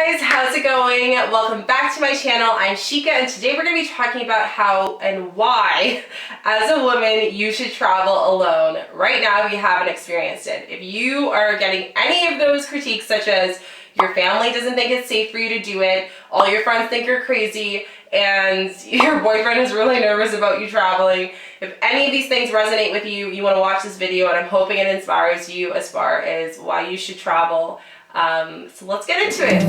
guys, how's it going? Welcome back to my channel. I'm Shika and today we're going to be talking about how and why as a woman you should travel alone right now if you haven't experienced it. If you are getting any of those critiques such as your family doesn't think it's safe for you to do it, all your friends think you're crazy, and your boyfriend is really nervous about you traveling, if any of these things resonate with you, you want to watch this video and I'm hoping it inspires you as far as why you should travel. So let's get into it.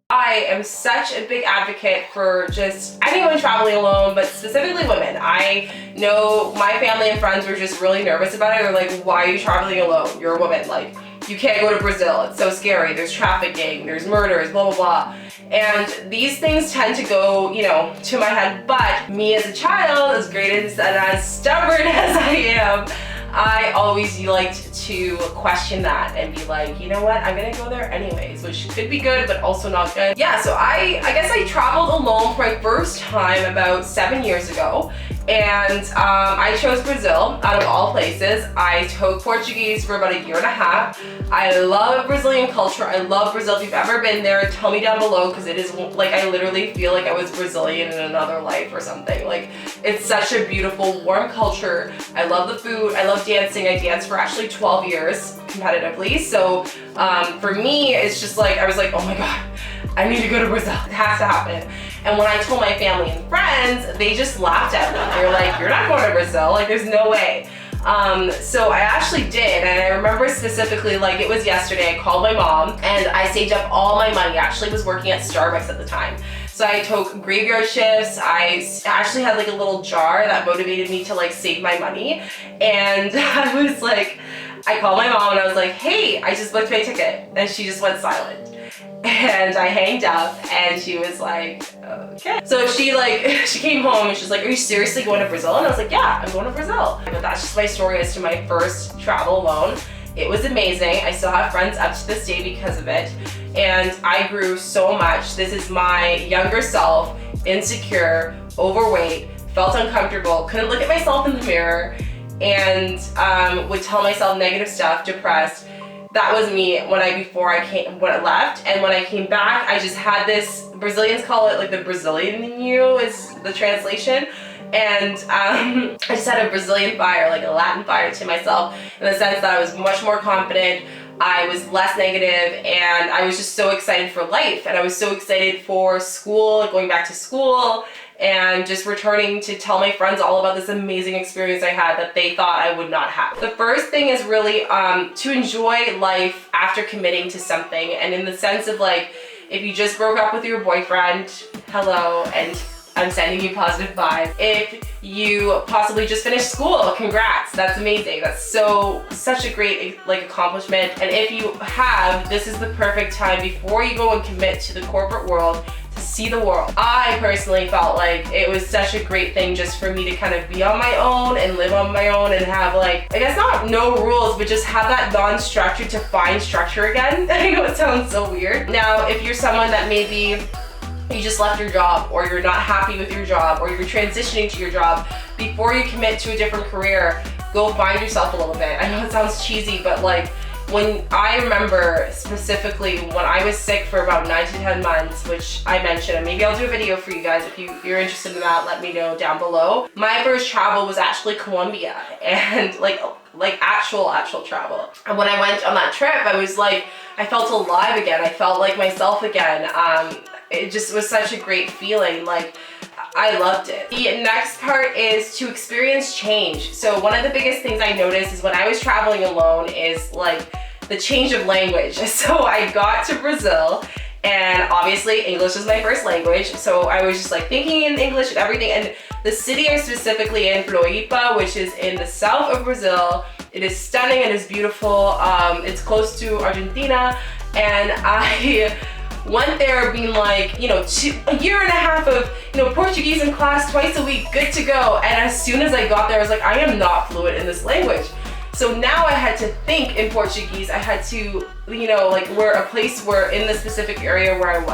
I am such a big advocate for just anyone traveling alone, but specifically women. I know my family and friends were just really nervous about it. They're like, why are you traveling alone? You're a woman. Like, you can't go to Brazil. It's so scary. There's trafficking, there's murders, blah, blah, blah. And these things tend to go, to my head. But me as a child, as great and as stubborn as I am, I always liked to question that and be like, you know what, I'm gonna go there anyways, which could be good, but also not good. Yeah, so I guess I traveled alone for my first time about 7 years ago. And I chose Brazil out of all places. I took Portuguese for about 1.5 years. I love Brazilian culture. I love Brazil. If you've ever been there, tell me down below, because it is like, I literally feel like I was Brazilian in another life or something. Like, it's such a beautiful, warm culture. I love the food. I love dancing. I danced for actually 12 years competitively. So for me, it's just like, I was like, oh my God, I need to go to Brazil. It has to happen. And when I told my family and friends, they just laughed at me. They were like, you're not going to Brazil. Like, there's no way. So I actually did. And I remember specifically, like it was yesterday, I called my mom and I saved up all my money. I actually was working at Starbucks at the time. So I took graveyard shifts. I actually had like a little jar that motivated me to like save my money. And I was like, I called my mom and I was like, hey, I just booked my ticket. And she just went silent. And I hanged up and she was like, okay. So she came home and she's like, are you seriously going to Brazil? And I was like, yeah, I'm going to Brazil. But that's just my story as to my first travel alone. It was amazing. I still have friends up to this day because of it. And I grew so much. This is my younger self, insecure, overweight, felt uncomfortable, couldn't look at myself in the mirror, and would tell myself negative stuff, depressed. That was me when I left, and when I came back, I just had this, Brazilians call it like the Brazilian in you is the translation, and I just had a Brazilian fire, like a Latin fire to myself, in the sense that I was much more confident, I was less negative, and I was just so excited for life, and I was so excited for school, going back to school, and just returning to tell my friends all about this amazing experience I had that they thought I would not have. The first thing is really to enjoy life after committing to something, and in the sense of like, if you just broke up with your boyfriend, hello, and I'm sending you positive vibes. If you possibly just finished school, congrats, that's amazing. That's such a great accomplishment. And if you have, this is the perfect time before you go and commit to the corporate world to see the world. I personally felt like it was such a great thing just for me to kind of be on my own and live on my own and have like, I guess not no rules, but just have that non-structure to find structure again. I know it sounds so weird. Now, if you're someone that maybe you just left your job, or you're not happy with your job, or you're transitioning to your job, before you commit to a different career, go find yourself a little bit. I know it sounds cheesy, but like, when I remember specifically when I was sick for about 9 to 10 months, which I mentioned, and maybe I'll do a video for you guys if you're interested in that, let me know down below. My first travel was actually Colombia, and like actual travel. And when I went on that trip, I was like, I felt alive again. I felt like myself again. It just was such a great feeling. Like, I loved it. The next part is to experience change. So one of the biggest things I noticed is when I was traveling alone is like the change of language. So I got to Brazil, and obviously English is my first language. So I was just like thinking in English and everything. And the city I'm specifically in, Floripa, which is in the south of Brazil, it is stunning and it's beautiful. It's close to Argentina, and I went there being like, 1.5 years of, Portuguese in class twice a week, good to go. And as soon as I got there, I was like, I am not fluent in this language. So now I had to think in Portuguese. I had to, where a place where in the specific area where I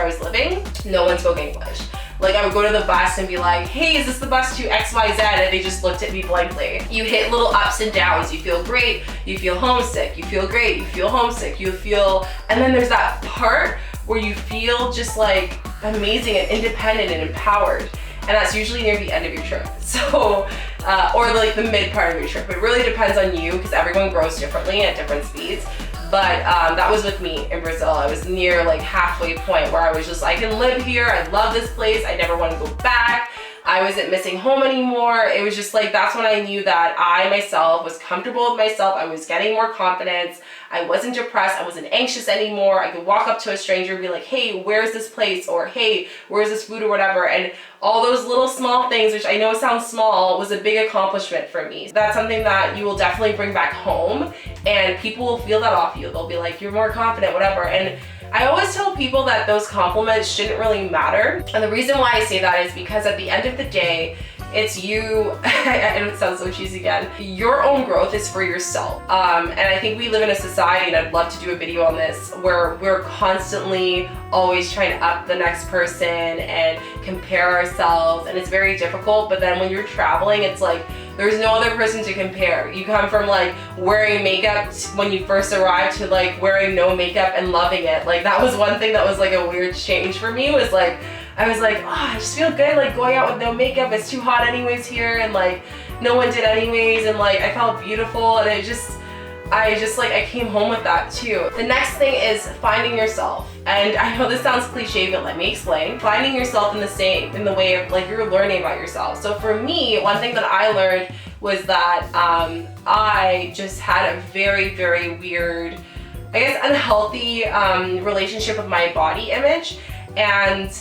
was living, no one spoke English. Like I would go to the bus and be like, hey, is this the bus to XYZ? And they just looked at me blankly. You hit little ups and downs. You feel great, you feel homesick, you feel great, you feel homesick, you feel, and then there's that part where you feel just like amazing and independent and empowered. And that's usually near the end of your trip. So, or like the mid part of your trip. It really depends on you because everyone grows differently at different speeds. But that was with me in Brazil. I was near like halfway point where I was just, I can live here. I love this place. I never want to go back. I wasn't missing home anymore. It was just like, that's when I knew that I myself was comfortable with myself. I was getting more confidence. I wasn't depressed. I wasn't anxious anymore. I could walk up to a stranger and be like, hey, where's this place? Or hey, where's this food or whatever? And all those little small things, which I know sounds small, was a big accomplishment for me. That's something that you will definitely bring back home, and people will feel that off you. They'll be like, you're more confident, whatever. And I always tell people that those compliments shouldn't really matter. And the reason why I say that is because at the end of the day, it's you, and it sounds so cheesy again, your own growth is for yourself. And I think we live in a society, and I'd love to do a video on this, where we're constantly always trying to up the next person and compare ourselves, and it's very difficult. But then when you're traveling, it's like, there's no other person to compare. You come from like wearing makeup when you first arrived to like wearing no makeup and loving it. Like that was one thing that was like a weird change for me, was like, I was like, oh, I just feel good like going out with no makeup. It's too hot anyways here, and like no one did anyways, and like I felt beautiful, and I came home with that too. The next thing is finding yourself. And I know this sounds cliche, but let me explain. Finding yourself in the way of like you're learning about yourself. So for me, one thing that I learned was that I just had a very, very weird, I guess unhealthy relationship with my body image. And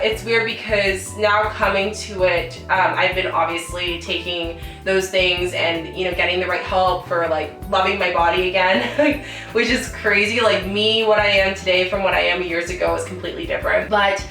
it's weird because now coming to it, I've been obviously taking those things and, you know, getting the right help for like loving my body again, which is crazy. Like me, what I am today from what I am years ago is completely different. But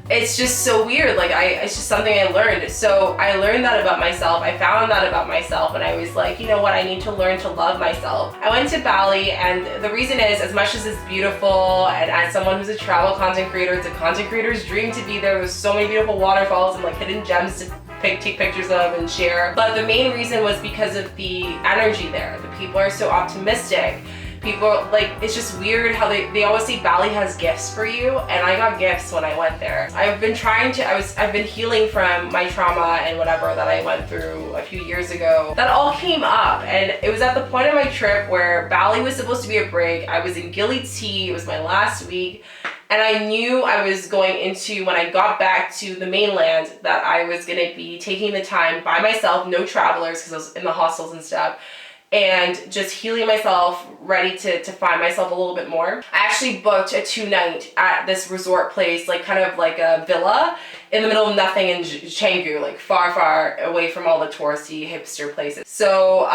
it's just so weird. Like it's just something I learned. So I learned that about myself. I found that about myself, and I was like, you know what, I need to learn to love myself. I went to Bali, and the reason is, as much as it's beautiful, and as someone who's a travel content creator, it's a content creator's dream to be there. There's so many beautiful waterfalls and like hidden gems to take pictures of and share. But the main reason was because of the energy there. The people are so optimistic. People, like, it's just weird how they always say Bali has gifts for you, and I got gifts when I went there. I've been I've been healing from my trauma and whatever that I went through a few years ago. That all came up, and it was at the point of my trip where Bali was supposed to be a break. I was in Gili Tea, it was my last week, and I knew I was going into, when I got back to the mainland, that I was gonna be taking the time by myself, no travelers, because I was in the hostels and stuff, and just healing myself, ready to find myself a little bit more. I actually booked a 2-night at this resort place, like kind of like a villa in the middle of nothing in Canggu, like far, far away from all the touristy hipster places. So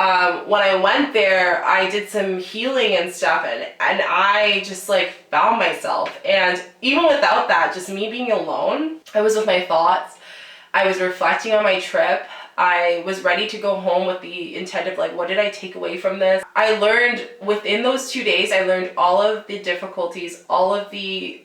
when I went there, I did some healing and stuff, and I just like found myself. And even without that, just me being alone, I was with my thoughts. I was reflecting on my trip. I was ready to go home with the intent of like, what did I take away from this? I learned within those 2 days, I learned all of the difficulties, all of the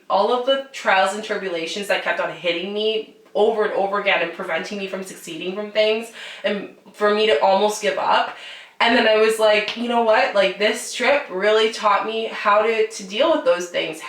trials and tribulations that kept on hitting me over and over again and preventing me from succeeding from things, and for me to almost give up. And then I was like, you know what? Like this trip really taught me how to deal with those things,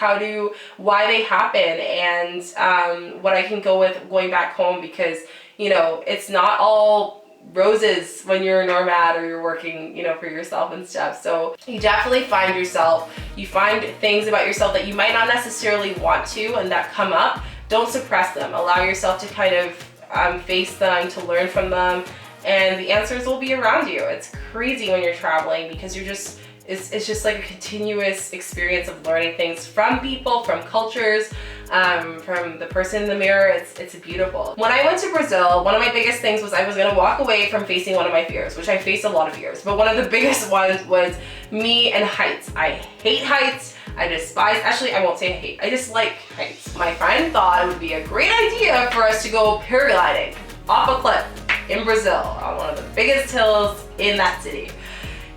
why they happen, and what I can go with going back home, because you know, it's not all roses when you're a nomad or you're working, you know, for yourself and stuff. So you definitely find yourself, you find things about yourself that you might not necessarily want to and that come up. Don't suppress them. Allow yourself to kind of face them, to learn from them, and the answers will be around you. It's crazy when you're traveling because you're just, it's just like a continuous experience of learning things from people, from cultures, from the person in the mirror. It's beautiful. When I went to Brazil, one of my biggest things was I was gonna walk away from facing one of my fears, which I faced a lot of fears, but one of the biggest ones was me and heights. I hate heights. I despise, actually I won't say hate, I dislike heights. My friend thought it would be a great idea for us to go paragliding off a cliff in Brazil on one of the biggest hills in that city.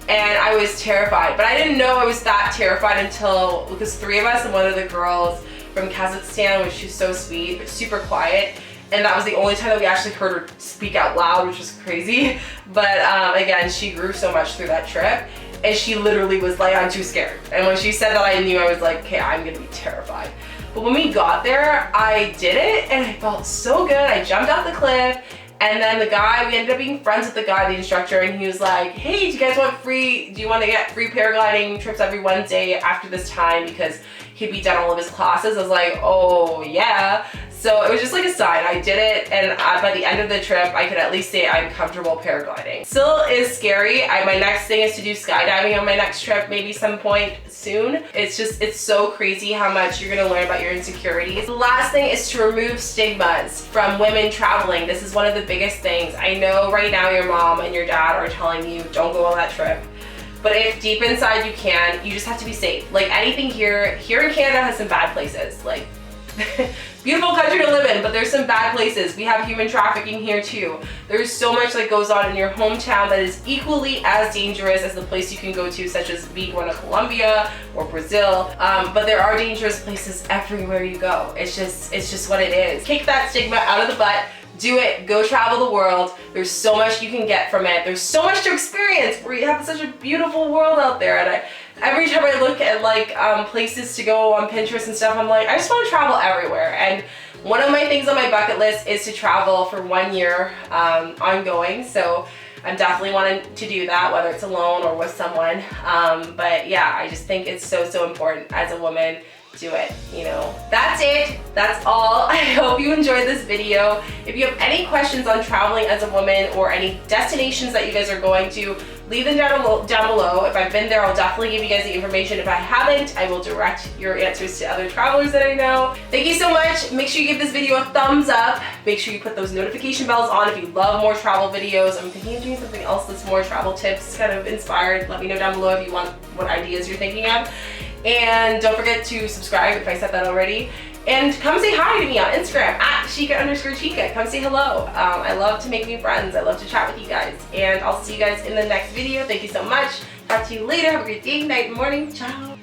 And I was terrified, but I didn't know I was that terrified until, because 3 of us and one of the girls from Kazakhstan, which she's so sweet, but super quiet, and that was the only time that we actually heard her speak out loud, which was crazy. But again, she grew so much through that trip, and she literally was like, I'm too scared. And when she said that, I knew, I was like, okay, I'm gonna be terrified. But when we got there, I did it, and I felt so good. I jumped off the cliff, and then we ended up being friends with the guy, the instructor, and he was like, hey, do you guys want do you want to get free paragliding trips every Wednesday after this time, because he'd be done all of his classes. I was like, oh yeah. So it was just like a sign. I did it, and by the end of the trip, I could at least say I'm comfortable paragliding. Still is scary. My next thing is to do skydiving on my next trip, maybe some point soon. It's so crazy how much you're gonna learn about your insecurities. The last thing is to remove stigmas from women traveling. This is one of the biggest things. I know right now your mom and your dad are telling you, don't go on that trip. But if deep inside you can, you just have to be safe. Like anything here in Canada has some bad places. Like, beautiful country to live in, but there's some bad places. We have human trafficking here too. There's so much that goes on in your hometown that is equally as dangerous as the place you can go to, such as me going to Colombia or Brazil. But there are dangerous places everywhere you go. It's just what it is. Kick that stigma out of the butt. Do it. Go travel the world. There's so much you can get from it. There's so much to experience. We have such a beautiful world out there, and every time I look at like places to go on Pinterest and stuff, I'm like, I just want to travel everywhere. And one of my things on my bucket list is to travel for 1 year ongoing. So I'm definitely wanting to do that, whether it's alone or with someone. But yeah, I just think it's so important as a woman. Do it, you know. That's it. That's all. I hope you enjoyed this video. If you have any questions on traveling as a woman or any destinations that you guys are going to, leave them down below. If I've been there, I'll definitely give you guys the information. If I haven't, I will direct your answers to other travelers that I know. Thank you so much. Make sure you give this video a thumbs up. Make sure you put those notification bells on if you love more travel videos. I'm thinking of doing something else that's more travel tips kind of inspired. Let me know down below if you want what ideas you're thinking of. And don't forget to subscribe if I said that already. And come say hi to me on Instagram @Chica_Chica. Come say hello. I love to make new friends. I love to chat with you guys. And I'll see you guys in the next video. Thank you so much. Talk to you later. Have a great day, night, morning. Ciao.